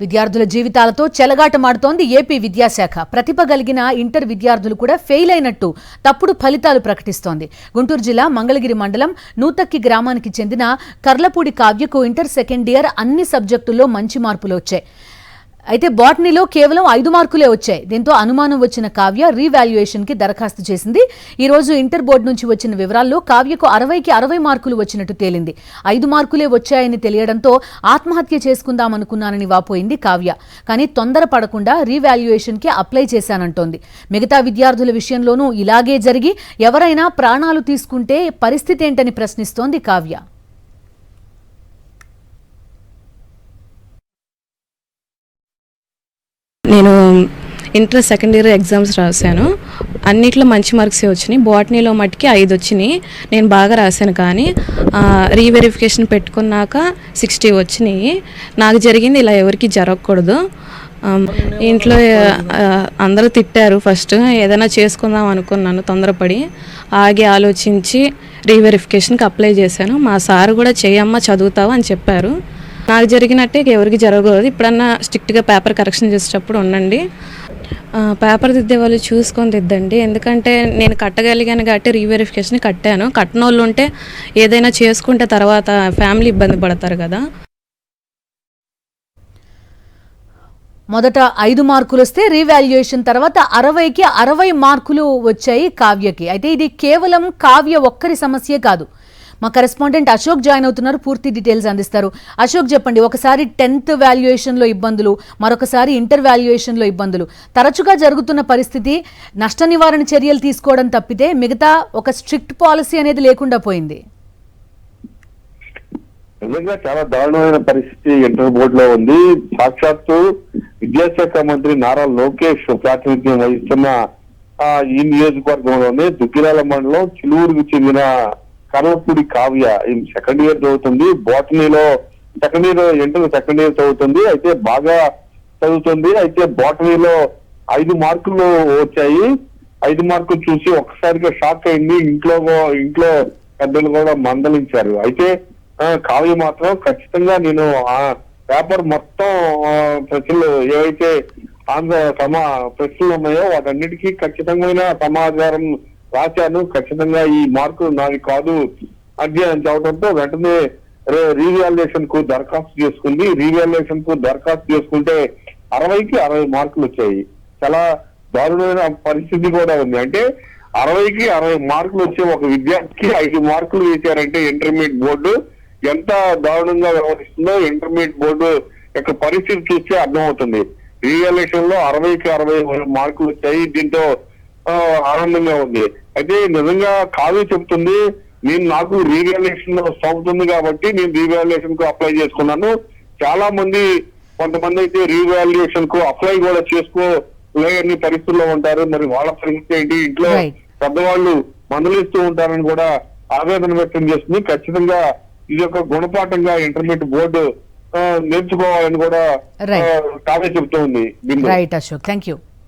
విద్యార్థుల జీవితాలతో చెలగాటమాడుతోంది ఏపీ విద్యాశాఖ. ప్రతిభ కలిగిన ఇంటర్ విద్యార్థులు కూడా ఫెయిల్ అయినట్టు తప్పుడు ఫలితాలు ప్రకటిస్తోంది. గుంటూరు జిల్లా మంగళగిరి మండలం నూతక్కి గ్రామానికి చెందిన కర్లపూడి కావ్యకు ఇంటర్ సెకండ్ ఇయర్ అన్ని సబ్జెక్టుల్లో మంచి మార్పులు వచ్చాయి. అయితే బాటనీలో కేవలం 5 మార్కులే వచ్చాయి. దీంతో అనుమానం వచ్చిన కావ్య రీవాల్యుయేషన్ కి దరఖాస్తు చేసింది. ఈ రోజు ఇంటర్ బోర్డు నుంచి వచ్చిన వివరాల్లో కావ్యకు 60కి 60 మార్కులు వచ్చినట్టు తేలింది. 5 మార్కులే వచ్చాయని తెలియడంతో ఆత్మహత్య చేసుకుందామనుకున్నానని వాపోయింది కావ్య. కానీ తొందరపడకుండా రీవాల్యుయేషన్ కి అప్లై చేశానంటోంది. మిగతా విద్యార్థుల విషయంలోనూ ఇలాగే జరిగి ఎవరైనా ప్రాణాలు తీసుకుంటే పరిస్థితి ఏంటని ప్రశ్నిస్తోంది కావ్య. నేను ఇంటర్ సెకండ్ ఇయర్ ఎగ్జామ్స్ రాశాను. అన్నిట్లో మంచి మార్క్సే వచ్చినాయి. బాటనీలో మట్టుకి 5 వచ్చినాయి. నేను బాగా రాశాను, కానీ రీవెరిఫికేషన్ పెట్టుకున్నాక 60 వచ్చినాయి. నాకు జరిగింది ఇలా ఎవరికి జరగకూడదు. ఇంట్లో అందరూ తిట్టారు. ఫస్ట్ ఏదైనా చేసుకుందాం అనుకున్నాను, తొందరపడి ఆగి ఆలోచించి రీవెరిఫికేషన్కి అప్లై చేశాను. మా సార్ కూడా చేయమ్మా చదువుతావు అని చెప్పారు. నాకు జరిగినట్టే ఎవరికి జరగకూడదు. ఇప్పుడన్నా స్ట్రిక్ట్గా పేపర్ కరెక్షన్ చేసేటప్పుడు ఉండండి. పేపర్ దిద్దే వాళ్ళు చూసుకొని దిద్దండి. ఎందుకంటే నేను కట్టగలిగాను కాబట్టి రీవెరిఫికేషన్ కట్టాను. కట్టని వాళ్ళు ఉంటే ఏదైనా చేసుకుంటే తర్వాత ఫ్యామిలీ ఇబ్బంది పడతారు కదా. మొదట 5 మార్కులు వస్తే రీవాల్యుయేషన్ తర్వాత 60కి 60 మార్కులు వచ్చాయి కావ్యకి. అయితే ఇది కేవలం కావ్య ఒక్కరి సమస్యే కాదు. మా కరెస్పాండెంట్ అశోక్ జాయిన్ అవుతున్నారు, పూర్తి డీటెయిల్స్ అందిస్తారు. అశోక్ చెప్పండి, ఒకసారి 10th వాల్యుయేషన్లో ఇబ్బందులు, మరొకసారి ఇంటర్ వాల్యుయేషన్లో ఇబ్బందులు. తరచుగా జరుగుతున్న పరిస్థితి. నష్ట నివారణ చర్యలు తీసుకోవడం తప్పితే మిగతా ఒక స్ట్రిక్ట్ పాలసీ అనేది లేకుండా పోయింది. నిజంగా చాలా దారుణమైన పరిస్థితి ఇంటర్ బోర్డులో ఉంది. సాక్షాత్తు విద్యాశాఖ మంత్రి నారా లోకేష్ ప్రాతినిధ్యం వహిస్తున్న ఈ నియోజకవర్గంలోనే దుగ్గిరాల మండలం చిలూరుకు చెందిన కర్లపూడి కావ్య సెకండ్ ఇయర్ చదువుతుంది. బాటనీలో ఇంటర్ సెకండ్ ఇయర్ చదువుతుంది. అయితే బాగా చదువుతుంది. అయితే బాటనీలో 5 మార్కులు వచ్చాయి. 5 మార్కులు చూసి ఒక్కసారిగా షాక్ అయింది. ఇంట్లో పెద్దలు కూడా మందలించారు. అయితే కావ్య మాత్రం ఖచ్చితంగా నేను ఆ పేపర్ మొత్తం ప్రశ్నలు ఏవైతే ప్రశ్నలు ఉన్నాయో వాటన్నిటికీ ఖచ్చితమైన సమాచారం రాశాను. ఖచ్చితంగా ఈ మార్కులు నావి కాదు అని చెప్పడంతో వెంటనే రీవాల్యుయేషన్ కు దరఖాస్తు చేసుకుంది. రీవాల్యుయేషన్ కు దరఖాస్తు చేసుకుంటే 60కి 60 మార్కులు వచ్చాయి. చాలా దారుణమైన పరిస్థితి కూడా ఉంది. అంటే 60కి 60 మార్కులు వచ్చే ఒక విద్యార్థికి 5 మార్కులు వేశారంటే ఇంటర్మీడియట్ బోర్డు ఎంత దారుణంగా వ్యవహరిస్తుందో ఇంటర్మీడియట్ బోర్డు యొక్క పరిస్థితి చూస్తే అర్థమవుతుంది. రీవాల్యుయేషన్ లో 60కి 60 మార్కులు వచ్చాయి. దీంతో ఆనందంగా ఉంది. అయితే నిజంగా కావ్య చెప్తుంది, నాకు రీవాల్యుయేషన్ అవుతుంది కాబట్టి నేను రీవాల్యుయేషన్ కు అప్లై చేసుకున్నాను. కొంతమంది అయితే రీవాల్యుయేషన్ కు అప్లై కూడా చేసుకోలేని పరిస్థితుల్లో ఉంటారు. మరి వాళ్ళ పరిస్థితి ఏంటి? ఇంట్లో పెద్దవాళ్ళు మందలిస్తూ ఉంటారని కూడా ఆవేదన వ్యక్తం చేస్తుంది. ఖచ్చితంగా ఇది ఒక గుణపాఠంగా ఇంటర్మీడియట్ బోర్డు నేర్చుకోవాలని కూడా కావ్య చెప్తూ ఉంది. Right Ashok, thank you.